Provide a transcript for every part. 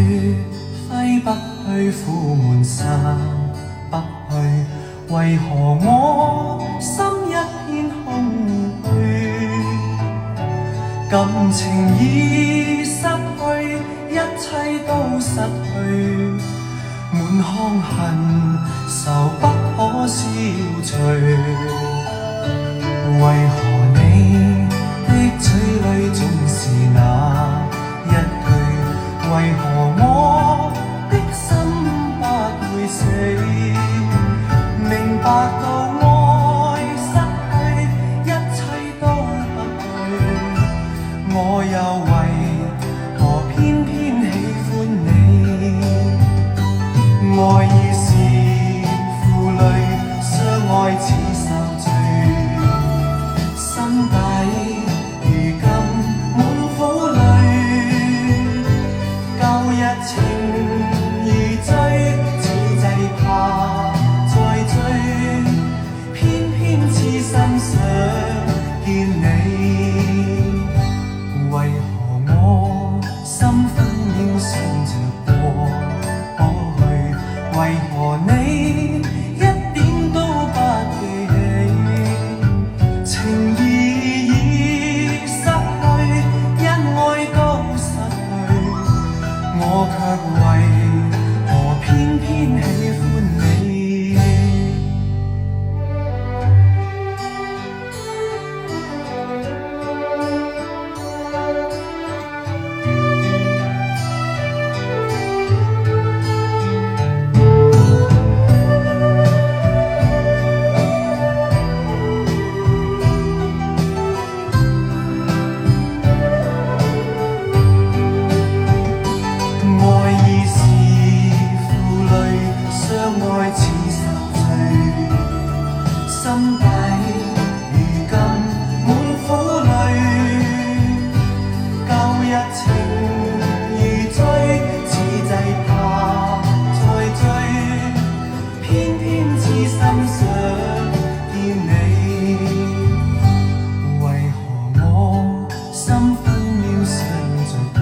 揮不去，苦悶散不去，為何我心一片空虛？感情已失去，一切都失去，滿腔恨愁不可消除。為何你的嘴裏總是那一句？為何我的心不會死？明白到愛失去，一切都不對，我又為何偏偏喜歡你？愛已是負累，相愛似受罪，心底如今滿苦淚，舊日情如醉，此際怕再追，偏偏痴心想見你。為何我心分秒想着過去？為何你一點都不記起？情義已失去，因愛都失去，我卻為何偏偏喜歡你？愛似受罪，心底如今滿苦淚，舊日情如醉，此際怕再追，偏偏痴心想見你。為何我心分秒想着過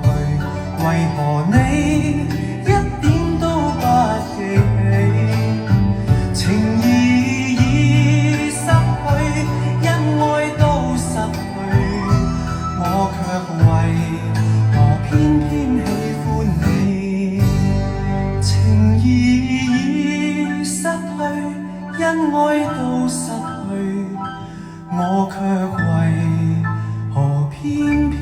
去？為何你偏偏喜歡你？情義已失去，因愛都失去，我卻為何偏偏